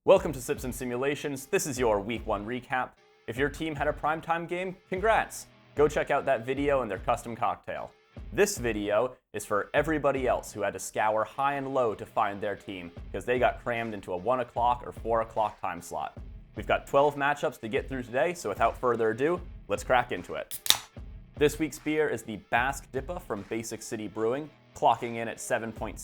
Welcome to Sips and Simulations. This is your Week 1 recap. If your team had a primetime game, congrats! Go check out that video and their custom cocktail. This video is for everybody else who had to scour high and low to find their team because they got crammed into a 1 o'clock or 4 o'clock time slot. We've got 12 matchups to get through today, so without further ado, let's crack into it. This week's beer is the Bask DIPA from Basic City Brewing, clocking in at 7.6%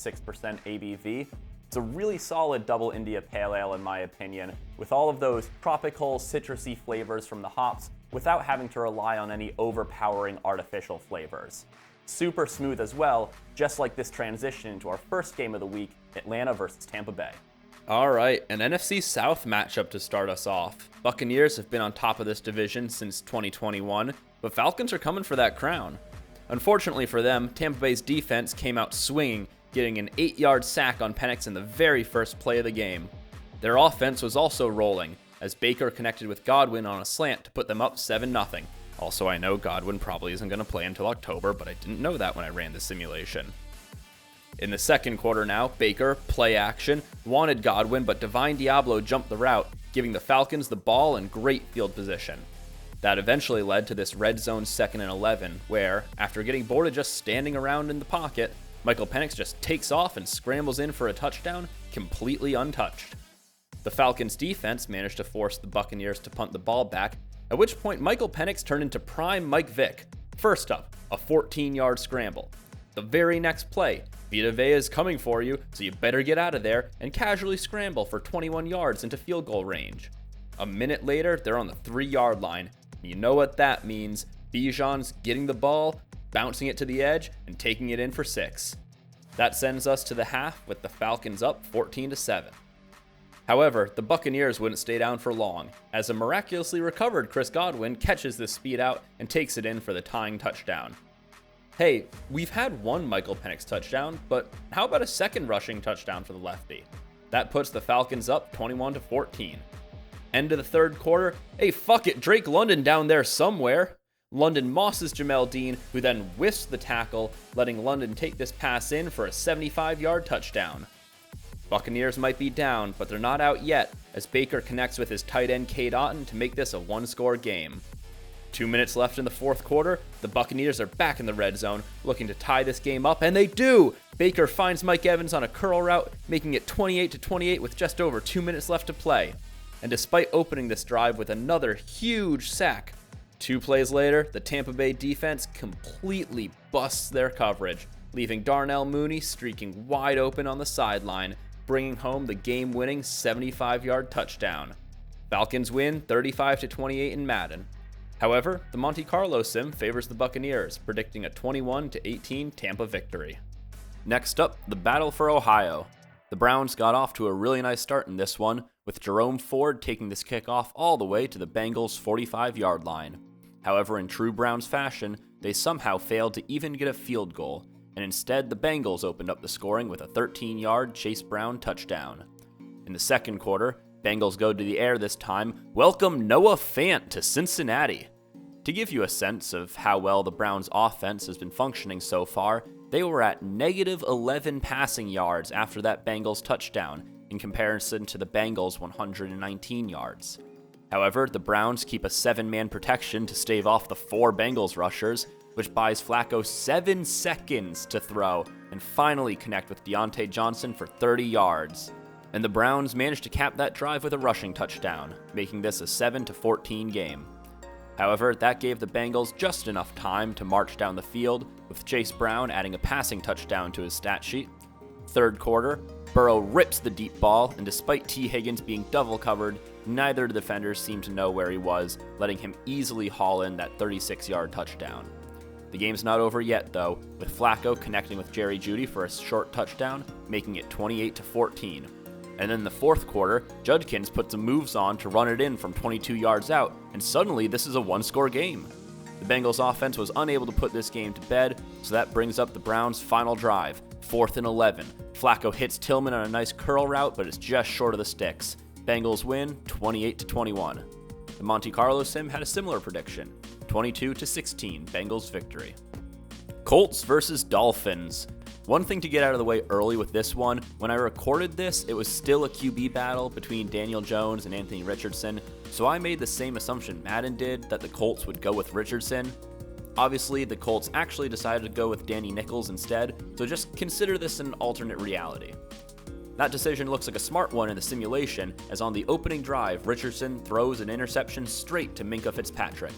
ABV. It's a really solid double India Pale Ale in my opinion, with all of those tropical, citrusy flavors from the hops without having to rely on any overpowering artificial flavors. Super smooth as well, just like this transition into our first game of the week, Atlanta versus Tampa Bay. Alright, an NFC South matchup to start us off. Buccaneers have been on top of this division since 2021, but Falcons are coming for that crown. Unfortunately for them, Tampa Bay's defense came out swinging, getting an 8-yard sack on Penix in the very first play of the game. Their offense was also rolling, as Baker connected with Godwin on a slant to put them up 7-0. Also, I know Godwin probably isn't going to play until October, but I didn't know that when I ran the simulation. In the second quarter now, Baker, play action, wanted Godwin, but Divine Diablo jumped the route, giving the Falcons the ball and great field position. That eventually led to this red zone 2nd and 11, where, after getting bored of just standing around in the pocket, Michael Penix just takes off and scrambles in for a touchdown, completely untouched. The Falcons' defense managed to force the Buccaneers to punt the ball back, at which point Michael Penix turned into prime Mike Vick. First up, a 14-yard scramble. The very next play, Vita Vea is coming for you, so you better get out of there and casually scramble for 21 yards into field goal range. A minute later, they're on the 3-yard line. You know what that means. Bijan's getting the ball, bouncing it to the edge, and taking it in for 6. That sends us to the half with the Falcons up 14-7. However, the Buccaneers wouldn't stay down for long, as a miraculously recovered Chris Godwin catches this speed out and takes it in for the tying touchdown. Hey, we've had one Michael Penix touchdown, but how about a second rushing touchdown for the lefty? That puts the Falcons up 21-14. End of the third quarter, hey fuck it, Drake London down there somewhere. London mosses Jamel Dean, who then whiffs the tackle, letting London take this pass in for a 75-yard touchdown. Buccaneers might be down, but they're not out yet, as Baker connects with his tight end Cade Otton to make this a one-score game. 2 minutes left in the fourth quarter, the Buccaneers are back in the red zone, looking to tie this game up, and they do! Baker finds Mike Evans on a curl route, making it 28-28 with just over 2 minutes left to play. And despite opening this drive with another huge sack, 2 plays later, the Tampa Bay defense completely busts their coverage, leaving Darnell Mooney streaking wide open on the sideline, bringing home the game-winning 75-yard touchdown. Falcons win 35-28 in Madden. However, the Monte Carlo sim favors the Buccaneers, predicting a 21-18 Tampa victory. Next up, the battle for Ohio. The Browns got off to a really nice start in this one, with Jerome Ford taking this kickoff all the way to the Bengals' 45-yard line. However, in true Browns fashion, they somehow failed to even get a field goal, and instead the Bengals opened up the scoring with a 13-yard Chase Brown touchdown. In the second quarter, Bengals go to the air this time, welcome Noah Fant to Cincinnati. To give you a sense of how well the Browns' offense has been functioning so far, they were at negative 11 passing yards after that Bengals touchdown, in comparison to the Bengals' 119 yards. However, the Browns keep a 7-man protection to stave off the 4 Bengals rushers, which buys Flacco 7 seconds to throw and finally connect with Deontay Johnson for 30 yards. And the Browns managed to cap that drive with a rushing touchdown, making this a 7-14 game. However, that gave the Bengals just enough time to march down the field, with Chase Brown adding a passing touchdown to his stat sheet. Third quarter, Burrow rips the deep ball, and despite T. Higgins being double covered, neither defenders seemed to know where he was, letting him easily haul in that 36-yard touchdown. The game's not over yet, though, with Flacco connecting with Jerry Jeudy for a short touchdown, making it 28-14. And then in the fourth quarter, Judkins put some moves on to run it in from 22 yards out, and suddenly this is a one-score game. The Bengals offense was unable to put this game to bed, so that brings up the Browns' final drive, 4th and 11. Flacco hits Tillman on a nice curl route, but it's just short of the sticks. Bengals win 28-21. The Monte Carlo sim had a similar prediction, 22-16 Bengals victory. Colts versus Dolphins. One thing to get out of the way early with this one, when I recorded this, it was still a QB battle between Daniel Jones and Anthony Richardson, so I made the same assumption Madden did, that the Colts would go with Richardson. Obviously, the Colts actually decided to go with Danny Nichols instead, so just consider this an alternate reality. That decision looks like a smart one in the simulation, as on the opening drive, Richardson throws an interception straight to Minkah Fitzpatrick.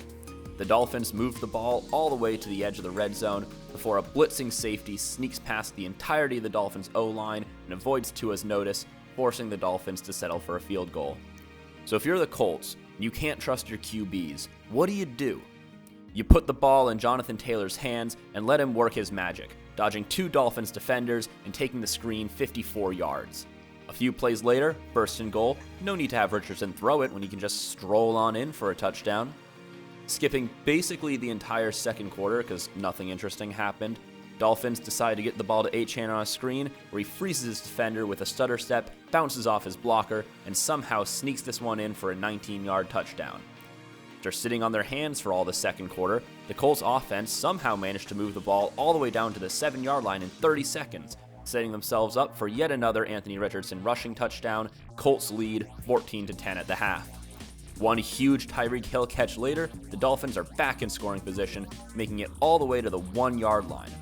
The Dolphins move the ball all the way to the edge of the red zone before a blitzing safety sneaks past the entirety of the Dolphins' O-line and avoids Tua's notice, forcing the Dolphins to settle for a field goal. So if you're the Colts, and you can't trust your QBs, what do? You put the ball in Jonathan Taylor's hands and let him work his magic, dodging 2 Dolphins defenders and taking the screen 54 yards. A few plays later, first and goal, no need to have Richardson throw it when he can just stroll on in for a touchdown. Skipping basically the entire second quarter because nothing interesting happened, Dolphins decide to get the ball to Achane on a screen where he freezes his defender with a stutter step, bounces off his blocker, and somehow sneaks this one in for a 19-yard touchdown. After sitting on their hands for all the second quarter, the Colts offense somehow managed to move the ball all the way down to the 7-yard line in 30 seconds, setting themselves up for yet another Anthony Richardson rushing touchdown. Colts lead 14-10 at the half. One huge Tyreek Hill catch later, the Dolphins are back in scoring position, making it all the way to the 1-yard line.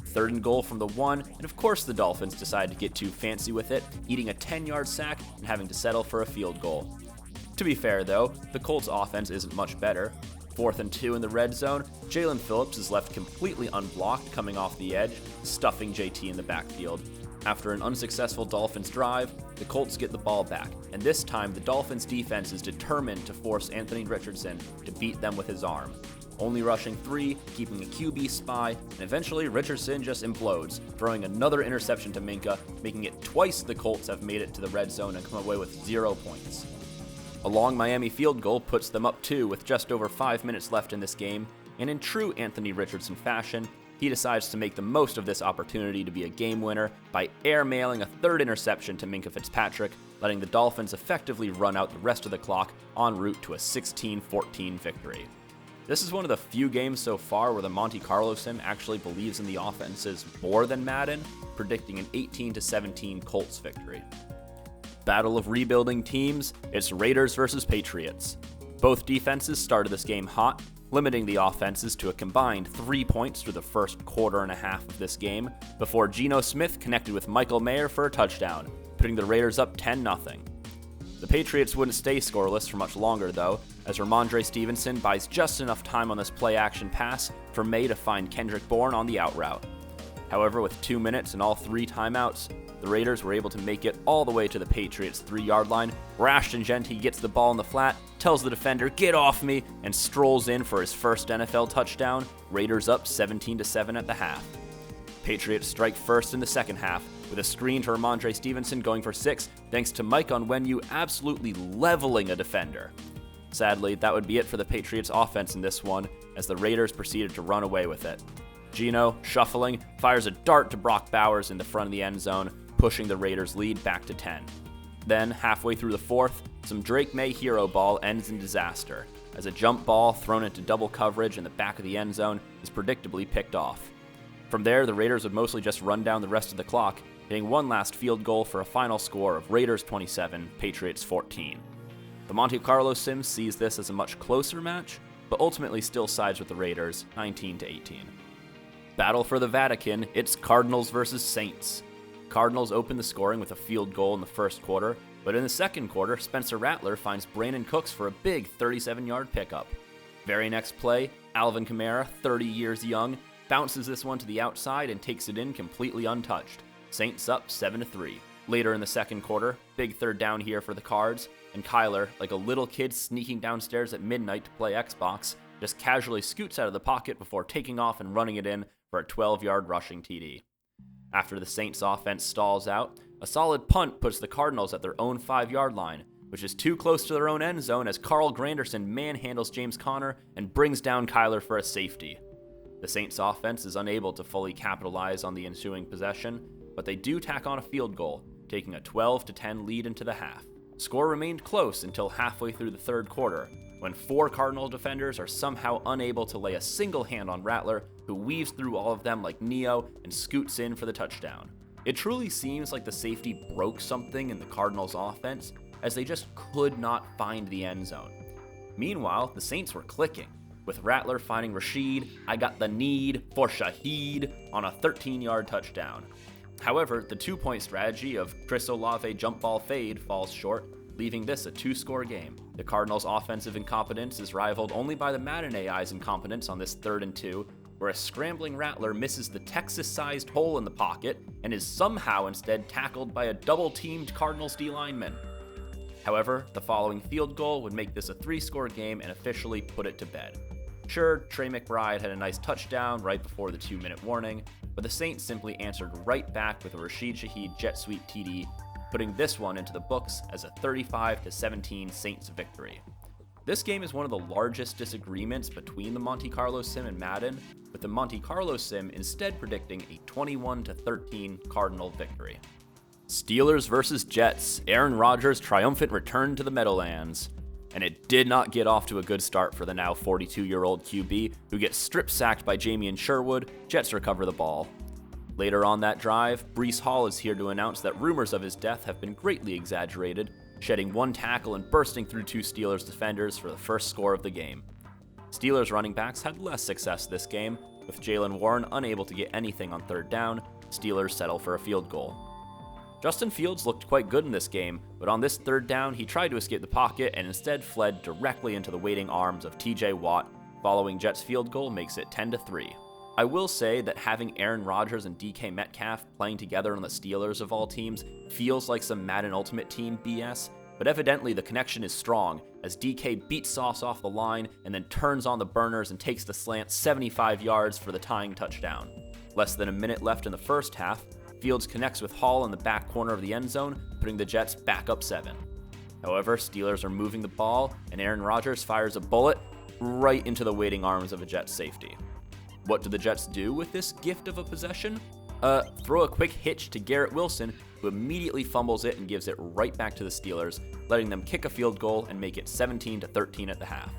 Third and goal from the 1, and of course the Dolphins decide to get too fancy with it, eating a 10-yard sack and having to settle for a field goal. To be fair though, the Colts offense isn't much better. 4th and 2 in the red zone, Jalen Phillips is left completely unblocked coming off the edge, stuffing JT in the backfield. After an unsuccessful Dolphins drive, the Colts get the ball back, and this time the Dolphins defense is determined to force Anthony Richardson to beat them with his arm. Only rushing 3, keeping a QB spy, and eventually Richardson just implodes, throwing another interception to Minkah, making it twice the Colts have made it to the red zone and come away with 0 points. A long Miami field goal puts them up 2 with just over 5 minutes left in this game, and in true Anthony Richardson fashion, he decides to make the most of this opportunity to be a game winner by airmailing a 3rd interception to Minkah Fitzpatrick, letting the Dolphins effectively run out the rest of the clock en route to a 16-14 victory. This is one of the few games so far where the Monte Carlo sim actually believes in the offenses more than Madden, predicting an 18-17 Colts victory. Battle of rebuilding teams, it's Raiders versus Patriots. Both defenses started this game hot, limiting the offenses to a combined 3 points through the first quarter and a half of this game, before Geno Smith connected with Michael Mayer for a touchdown, putting the Raiders up 10-0. The Patriots wouldn't stay scoreless for much longer though, as Ramondre Stevenson buys just enough time on this play-action pass for May to find Kendrick Bourne on the out route. However, with 2 minutes and all 3 timeouts, the Raiders were able to make it all the way to the Patriots' 3-yard line, where Ashton Genty gets the ball in the flat, tells the defender, "Get off me," and strolls in for his first NFL touchdown. Raiders up 17-7 at the half. Patriots strike first in the second half, with a screen to Ramondre Stevenson going for 6, thanks to Mike Onwenu absolutely leveling a defender. Sadly, that would be it for the Patriots' offense in this one, as the Raiders proceeded to run away with it. Geno, shuffling, fires a dart to Brock Bowers in the front of the end zone, pushing the Raiders' lead back to 10. Then, halfway through the fourth, some Drake May hero ball ends in disaster, as a jump ball thrown into double coverage in the back of the end zone is predictably picked off. From there, the Raiders would mostly just run down the rest of the clock, hitting one last field goal for a final score of Raiders 27, Patriots 14. The Monte Carlo sim sees this as a much closer match, but ultimately still sides with the Raiders, 19-18. Battle for the Vatican, it's Cardinals versus Saints. Cardinals open the scoring with a field goal in the first quarter, but in the second quarter, Spencer Rattler finds Brandon Cooks for a big 37-yard pickup. Very next play, Alvin Kamara, 30 years young, bounces this one to the outside and takes it in completely untouched. Saints up 7-3. Later in the second quarter, big third down here for the Cards, and Kyler, like a little kid sneaking downstairs at midnight to play Xbox, just casually scoots out of the pocket before taking off and running it in for a 12-yard rushing TD. After the Saints offense stalls out, a solid punt puts the Cardinals at their own 5-yard line, which is too close to their own end zone as Carl Granderson manhandles James Conner and brings down Kyler for a safety. The Saints offense is unable to fully capitalize on the ensuing possession, but they do tack on a field goal, taking a 12-10 lead into the half. Score remained close until halfway through the third quarter, when 4 Cardinal defenders are somehow unable to lay a single hand on Rattler, who weaves through all of them like Neo and scoots in for the touchdown. It truly seems like the safety broke something in the Cardinals' offense, as they just could not find the end zone. Meanwhile, the Saints were clicking, with Rattler finding Rashid, I got the need for Shaheed, on a 13-yard touchdown. However, the 2-point strategy of Chris Olave jump ball fade falls short, leaving this a 2-score game. The Cardinals' offensive incompetence is rivaled only by the Madden AI's incompetence on this 3rd and 2, where a scrambling Rattler misses the Texas-sized hole in the pocket and is somehow instead tackled by a double-teamed Cardinals D lineman. However, the following field goal would make this a 3-score game and officially put it to bed. Sure, Trey McBride had a nice touchdown right before the 2-minute warning, but the Saints simply answered right back with a Rashid Shaheed jet sweep TD, putting this one into the books as a 35-17 Saints victory. This game is one of the largest disagreements between the Monte Carlo sim and Madden, with the Monte Carlo sim instead predicting a 21-13 Cardinal victory. Steelers versus Jets, Aaron Rodgers' triumphant return to the Meadowlands. And it did not get off to a good start for the now 42-year-old QB, who gets strip-sacked by Jamien Sherwood. Jets recover the ball. Later on that drive, Breece Hall is here to announce that rumors of his death have been greatly exaggerated, shedding 1 tackle and bursting through 2 Steelers defenders for the first score of the game. Steelers running backs had less success this game, with Jaylen Warren unable to get anything on 3rd down. Steelers settle for a field goal. Justin Fields looked quite good in this game, but on this 3rd down, he tried to escape the pocket and instead fled directly into the waiting arms of TJ Watt. Following Jets' field goal makes it 10-3. I will say that having Aaron Rodgers and DK Metcalf playing together on the Steelers of all teams feels like some Madden Ultimate Team BS, but evidently the connection is strong as DK beats Sauce off the line and then turns on the burners and takes the slant 75 yards for the tying touchdown. Less than a minute left in the first half, Fields connects with Hall in the back corner of the end zone, putting the Jets back up 7. However, Steelers are moving the ball, and Aaron Rodgers fires a bullet right into the waiting arms of a Jets safety. What do the Jets do with this gift of a possession? Throw a quick hitch to Garrett Wilson, who immediately fumbles it and gives it right back to the Steelers, letting them kick a field goal and make it 17-13 at the half.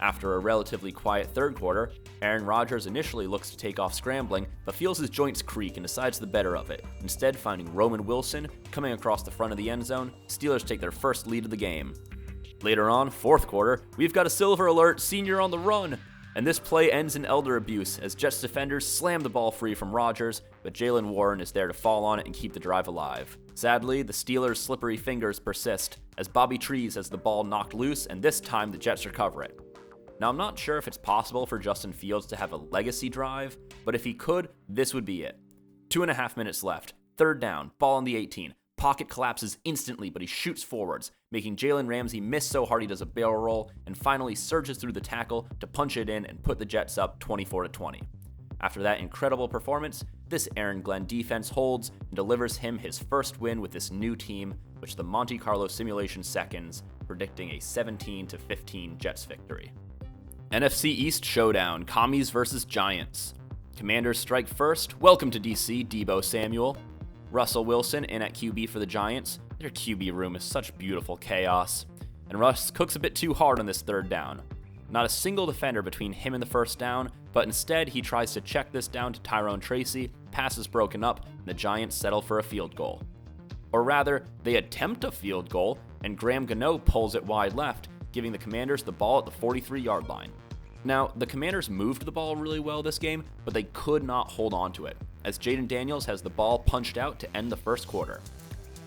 After a relatively quiet 3rd quarter, Aaron Rodgers initially looks to take off scrambling, but feels his joints creak and decides the better of it, instead finding Roman Wilson coming across the front of the end zone. Steelers take their first lead of the game. Later on, 4th quarter, we've got a silver alert, senior on the run, and this play ends in elder abuse as Jets defenders slam the ball free from Rodgers, but Jaylen Warren is there to fall on it and keep the drive alive. Sadly, the Steelers' slippery fingers persist as Bobby Trees has the ball knocked loose, and this time the Jets recover it. Now, I'm not sure if it's possible for Justin Fields to have a legacy drive, but if he could, this would be it. 2.5 minutes left, 3rd down, ball on the 18. Pocket collapses instantly, but he shoots forwards, making Jalen Ramsey miss so hard he does a barrel roll, and finally surges through the tackle to punch it in and put the Jets up 24-20. After that incredible performance, this Aaron Glenn defense holds and delivers him his first win with this new team, which the Monte Carlo simulation seconds, predicting a 17-15 Jets victory. NFC East Showdown, Commies vs. Giants. Commanders strike first. Welcome to DC, Deebo Samuel. Russell Wilson in at QB for the Giants. Their QB room is such beautiful chaos. And Russ cooks a bit too hard on this 3rd down. Not a single defender between him and the 1st down, but instead he tries to check this down to Tyrone Tracy, pass is broken up, and the Giants settle for a field goal. Or rather, they attempt a field goal, and Graham Gano pulls it wide left, giving the Commanders the ball at the 43-yard line. Now, the Commanders moved the ball really well this game, but they could not hold on to it, as Jaden Daniels has the ball punched out to end the 1st quarter.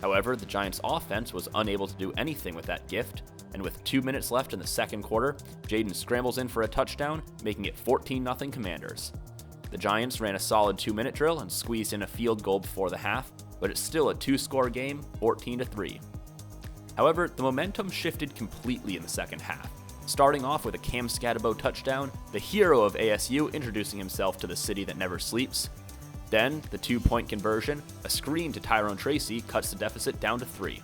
However, the Giants' offense was unable to do anything with that gift, and with 2 minutes left in the 2nd quarter, Jaden scrambles in for a touchdown, making it 14-0 Commanders. The Giants ran a solid 2-minute drill and squeezed in a field goal before the half, but it's still a 2-score game, 14-3. However, the momentum shifted completely in the 2nd half, starting off with a Cam Scatterbo touchdown, the hero of ASU introducing himself to the city that never sleeps. Then, the 2-point conversion, a screen to Tyrone Tracy cuts the deficit down to 3.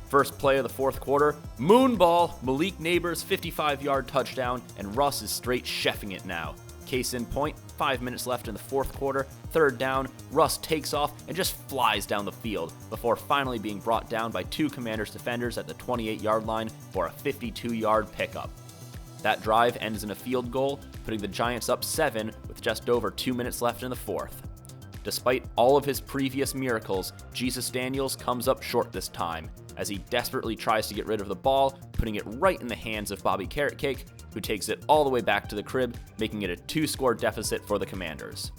First play of the 4th quarter, moonball, Malik Neighbors' 55-yard touchdown, and Russ is straight chefing it now. Case in point, 5 minutes left in the fourth quarter, third down, Russ takes off and just flies down the field before finally being brought down by two Commanders defenders at the 28-yard line for a 52-yard pickup. That drive ends in a field goal, putting the Giants up 7 with just over 2 minutes left in the fourth. Despite all of his previous miracles, Jesus Daniels comes up short this time, as he desperately tries to get rid of the ball, putting it right in the hands of Bobby Carrot Cake, who takes it all the way back to the crib, making it a 2-score deficit for the Commanders.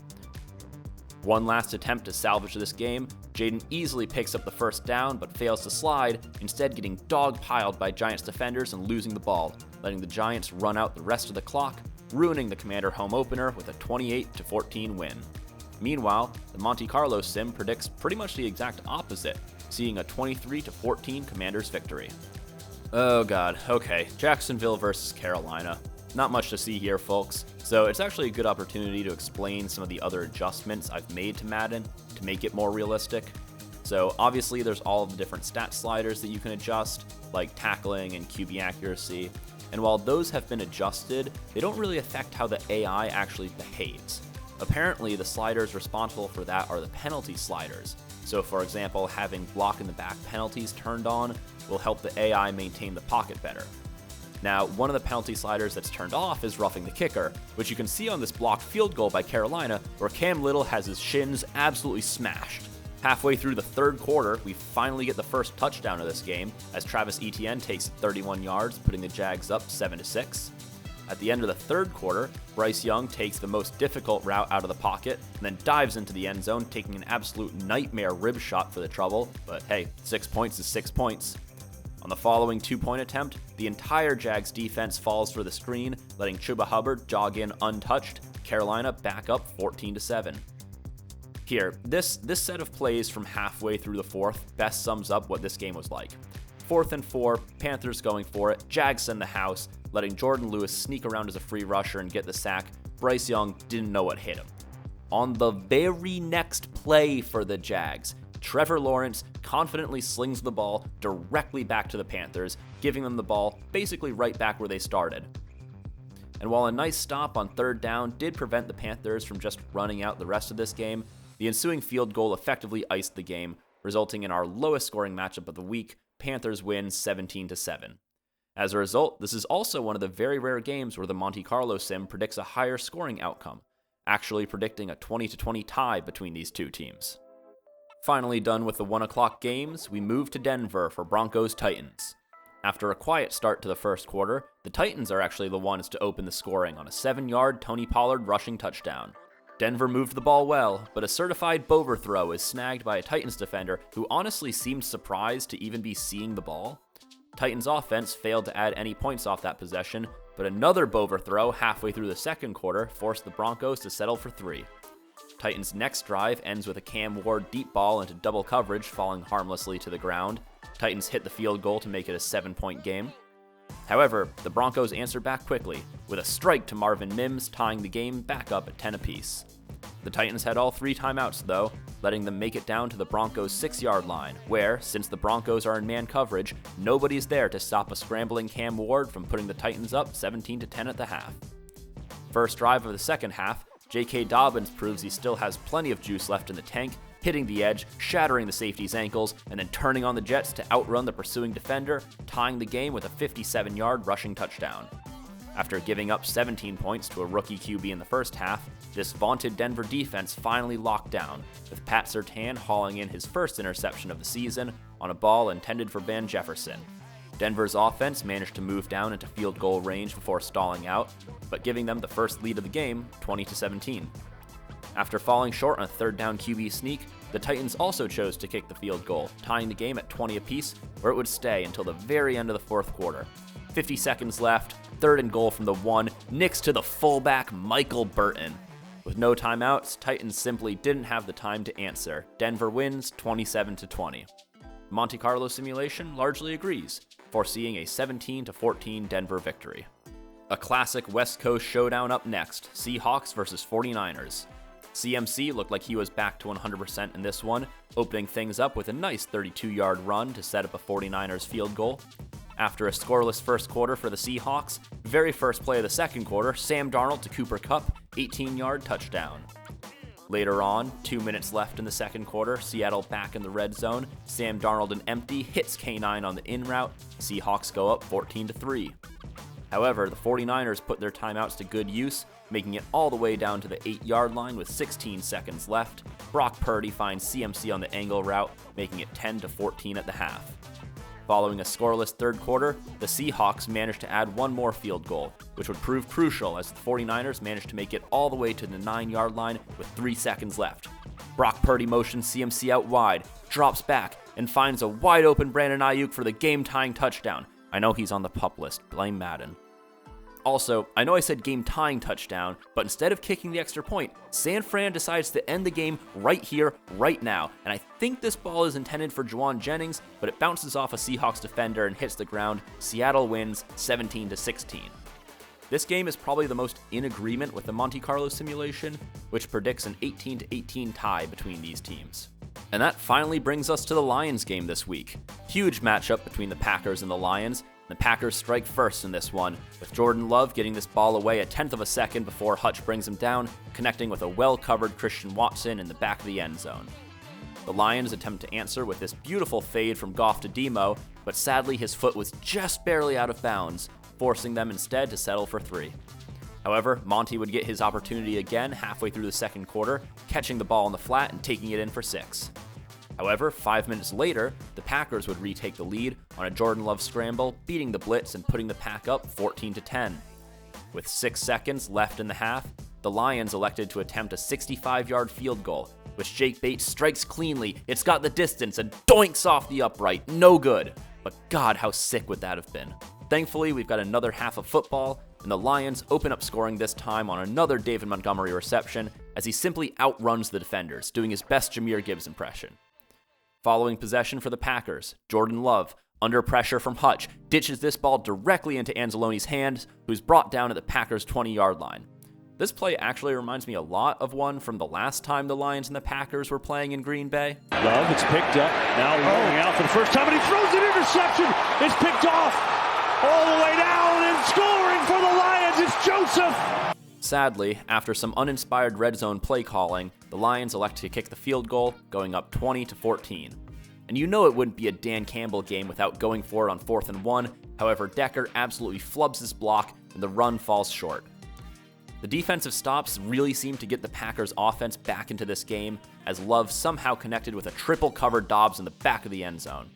One last attempt to salvage this game, Jaden easily picks up the first down but fails to slide, instead getting dog-piled by Giants defenders and losing the ball, letting the Giants run out the rest of the clock, ruining the Commander home opener with a 28-14 win. Meanwhile, the Monte Carlo sim predicts pretty much the exact opposite, seeing a 23-14 Commanders victory. Oh god, okay, Jacksonville versus Carolina. Not much to see here, folks, so it's actually a good opportunity to explain some of the other adjustments I've made to Madden to make it more realistic. So obviously there's all of the different stat sliders that you can adjust, like tackling and QB accuracy, and while those have been adjusted, they don't really affect how the AI actually behaves. Apparently, the sliders responsible for that are the penalty sliders. So for example, having block in the back penalties turned on will help the AI maintain the pocket better. Now, one of the penalty sliders that's turned off is roughing the kicker, which you can see on this blocked field goal by Carolina, where Cam Little has his shins absolutely smashed. Halfway through the third quarter, we finally get the first touchdown of this game, as Travis Etienne takes 31 yards, putting the Jags up 7-6. At the end of the third quarter, Bryce Young takes the most difficult route out of the pocket and then dives into the end zone, taking an absolute nightmare rib shot for the trouble, but hey, 6 points is 6 points. On the following 2-point attempt, the entire Jags defense falls for the screen, letting Chuba Hubbard jog in untouched, Carolina back up 14-7. Here, this set of plays from halfway through the fourth best sums up what this game was like. 4th and 4, Panthers going for it, Jags send the house, letting Jordan Lewis sneak around as a free rusher and get the sack. Bryce Young didn't know what hit him. On the very next play for the Jags, Trevor Lawrence confidently slings the ball directly back to the Panthers, giving them the ball basically right back where they started. And while a nice stop on third down did prevent the Panthers from just running out the rest of this game, the ensuing field goal effectively iced the game, resulting in our lowest scoring matchup of the week. Panthers win 17-7. As a result, this is also one of the very rare games where the Monte Carlo sim predicts a higher scoring outcome, actually predicting a 20-20 tie between these two teams. Finally done with the 1 o'clock games, we move to Denver for Broncos-Titans. After a quiet start to the first quarter, the Titans are actually the ones to open the scoring on a 7-yard Tony Pollard rushing touchdown. Denver moved the ball well, but a certified overthrow is snagged by a Titans defender who honestly seemed surprised to even be seeing the ball. Titans offense failed to add any points off that possession, but another overthrow halfway through the second quarter forced the Broncos to settle for 3. Titans' next drive ends with a Cam Ward deep ball into double coverage falling harmlessly to the ground. Titans hit the field goal to make it a 7-point game. However, the Broncos answer back quickly, with a strike to Marvin Mims tying the game back up at 10 apiece. The Titans had all 3 timeouts though, letting them make it down to the Broncos' 6-yard line, where, since the Broncos are in man coverage, nobody's there to stop a scrambling Cam Ward from putting the Titans up 17-10 at the half. First drive of the second half, J.K. Dobbins proves he still has plenty of juice left in the tank, hitting the edge, shattering the safety's ankles, and then turning on the Jets to outrun the pursuing defender, tying the game with a 57-yard rushing touchdown. After giving up 17 points to a rookie QB in the first half, this vaunted Denver defense finally locked down, with Pat Surtain hauling in his first interception of the season on a ball intended for Van Jefferson. Denver's offense managed to move down into field goal range before stalling out, but giving them the first lead of the game, 20-17. After falling short on a third down QB sneak, the Titans also chose to kick the field goal, tying the game at 20 apiece, where it would stay until the very end of the fourth quarter. 50 seconds left, 3rd and goal from the 1, nicks to the fullback Michael Burton. With no timeouts, Titans simply didn't have the time to answer. Denver wins 27-20. Monte Carlo simulation largely agrees, foreseeing a 17-14 Denver victory. A classic West Coast showdown up next, Seahawks versus 49ers. CMC looked like he was back to 100% in this one, opening things up with a nice 32-yard run to set up a 49ers field goal. After a scoreless first quarter for the Seahawks, very first play of the second quarter, Sam Darnold to Cooper Kupp, 18-yard touchdown. Later on, 2 minutes left in the second quarter, Seattle back in the red zone. Sam Darnold and empty hits K9 on the in route. Seahawks go up 14-3. However, the 49ers put their timeouts to good use, making it all the way down to the 8-yard line with 16 seconds left. Brock Purdy finds CMC on the angle route, making it 10-14 at the half. Following a scoreless third quarter, the Seahawks managed to add one more field goal, which would prove crucial as the 49ers managed to make it all the way to the 9-yard line with 3 seconds left. Brock Purdy motions CMC out wide, drops back, and finds a wide open Brandon Ayuk for the game-tying touchdown. I know he's on the PUP list, blame Madden. Also, I know I said game-tying touchdown, but instead of kicking the extra point, San Fran decides to end the game right here, right now, and I think this ball is intended for Juwan Jennings, but it bounces off a Seahawks defender and hits the ground. Seattle wins 17-16. This game is probably the most in agreement with the Monte Carlo simulation, which predicts an 18-18 tie between these teams. And that finally brings us to the Lions game this week. Huge matchup between the Packers and the Lions. The Packers strike first in this one, with Jordan Love getting this ball away a tenth of a second before Hutch brings him down, connecting with a well-covered Christian Watson in the back of the end zone. The Lions attempt to answer with this beautiful fade from Goff to Demo, but sadly his foot was just barely out of bounds, forcing them instead to settle for 3. However, Monty would get his opportunity again halfway through the second quarter, catching the ball in the flat and taking it in for 6. However, 5 minutes later, the Packers would retake the lead on a Jordan Love scramble, beating the blitz and putting the Pack up 14-10. With 6 seconds left in the half, the Lions elected to attempt a 65-yard field goal, which Jake Bates strikes cleanly. It's got the distance and doinks off the upright. No good. But God, how sick would that have been? Thankfully, we've got another half of football, and the Lions open up scoring this time on another David Montgomery reception as he simply outruns the defenders, doing his best Jahmyr Gibbs impression. Following possession for the Packers, Jordan Love, under pressure from Hutch, ditches this ball directly into Anzalone's hands, who's brought down at the Packers' 20-yard line. This play actually reminds me a lot of one from the last time the Lions and the Packers were playing in Green Bay. Love, it's picked up, now rolling out for the first time, and he throws an interception! It's picked off all the way down, and scoring for the Lions, it's Joseph! Sadly, after some uninspired red zone play calling, the Lions elect to kick the field goal, going up 20-14. And you know it wouldn't be a Dan Campbell game without going for it on 4th and 1, however Decker absolutely flubs his block and the run falls short. The defensive stops really seemed to get the Packers offense back into this game, as Love somehow connected with a triple-covered Dobbs in the back of the end zone.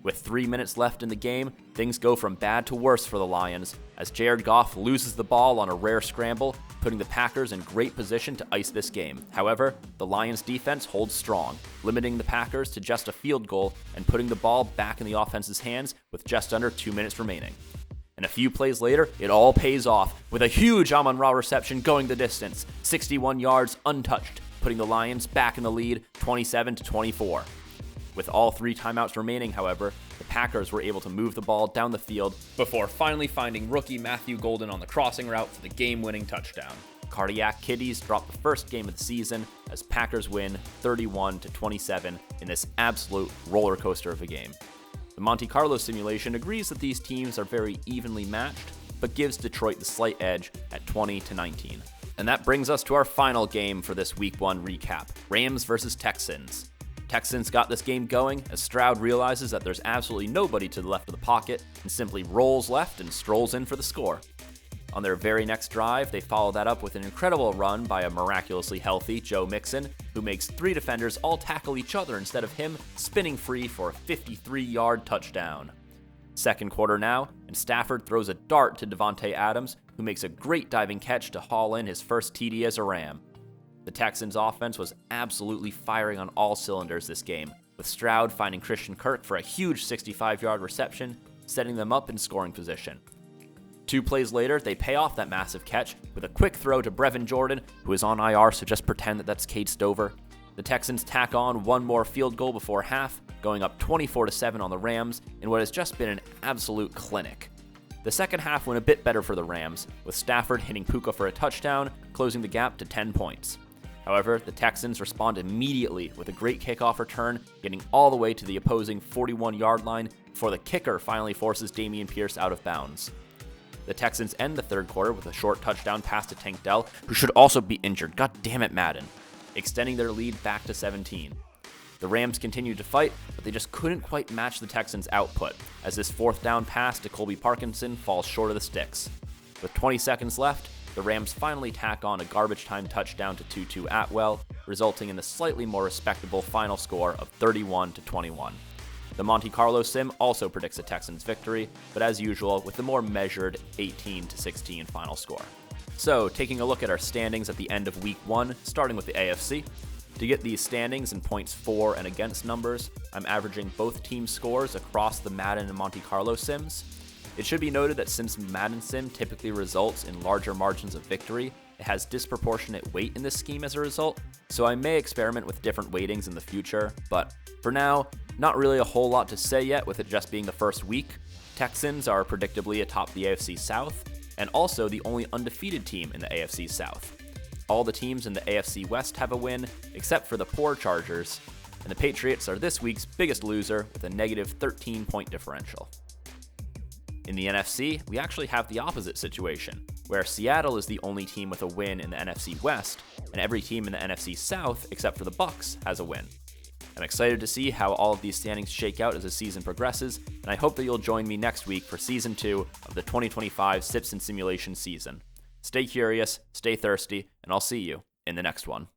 With 3 minutes left in the game, things go from bad to worse for the Lions, as Jared Goff loses the ball on a rare scramble, putting the Packers in great position to ice this game. However, the Lions defense holds strong, limiting the Packers to just a field goal and putting the ball back in the offense's hands with just under 2 minutes remaining. And a few plays later, it all pays off, with a huge Amon-Ra reception going the distance, 61 yards untouched, putting the Lions back in the lead 27-24. With all 3 timeouts remaining, however, the Packers were able to move the ball down the field before finally finding rookie Matthew Golden on the crossing route for the game-winning touchdown. Cardiac Kitties dropped the first game of the season as Packers win 31-27 in this absolute roller coaster of a game. The Monte Carlo simulation agrees that these teams are very evenly matched, but gives Detroit the slight edge at 20-19. And that brings us to our final game for this Week 1 recap, Rams versus Texans. Texans got this game going as Stroud realizes that there's absolutely nobody to the left of the pocket and simply rolls left and strolls in for the score. On their very next drive, they follow that up with an incredible run by a miraculously healthy Joe Mixon, who makes 3 defenders all tackle each other instead of him spinning free for a 53-yard touchdown. Second quarter now, and Stafford throws a dart to Devontae Adams, who makes a great diving catch to haul in his first TD as a Ram. The Texans' offense was absolutely firing on all cylinders this game, with Stroud finding Christian Kirk for a huge 65-yard reception, setting them up in scoring position. 2 plays later, they pay off that massive catch with a quick throw to Brevin Jordan, who is on IR, so just pretend that that's Cade Stover. The Texans tack on one more field goal before half, going up 24-7 on the Rams in what has just been an absolute clinic. The second half went a bit better for the Rams, with Stafford hitting Puka for a touchdown, closing the gap to 10 points. However, the Texans respond immediately with a great kickoff return, getting all the way to the opposing 41-yard line before the kicker finally forces Dameon Pierce out of bounds. The Texans end the third quarter with a short touchdown pass to Tank Dell, who should also be injured. God damn it, Madden. Extending their lead back to 17. The Rams continued to fight, but they just couldn't quite match the Texans' output, as this fourth down pass to Colby Parkinson falls short of the sticks. With 20 seconds left, the Rams finally tack on a garbage time touchdown to Tutu Atwell, resulting in the slightly more respectable final score of 31-21. The Monte Carlo sim also predicts a Texans victory, but as usual, with the more measured 18-16 final score. So, taking a look at our standings at the end of Week 1, starting with the AFC. To get these standings and points for and against numbers, I'm averaging both team scores across the Madden and Monte Carlo sims. It should be noted that since Madden sim typically results in larger margins of victory, it has disproportionate weight in this scheme as a result, so I may experiment with different weightings in the future, but for now, not really a whole lot to say yet with it just being the first week. Texans are predictably atop the AFC South, and also the only undefeated team in the AFC South. All the teams in the AFC West have a win, except for the poor Chargers, and the Patriots are this week's biggest loser with a negative 13-point differential. In the NFC, we actually have the opposite situation, where Seattle is the only team with a win in the NFC West, and every team in the NFC South, except for the Bucs, has a win. I'm excited to see how all of these standings shake out as the season progresses, and I hope that you'll join me next week for Season 2 of the 2025 Sips and Simulation season. Stay curious, stay thirsty, and I'll see you in the next one.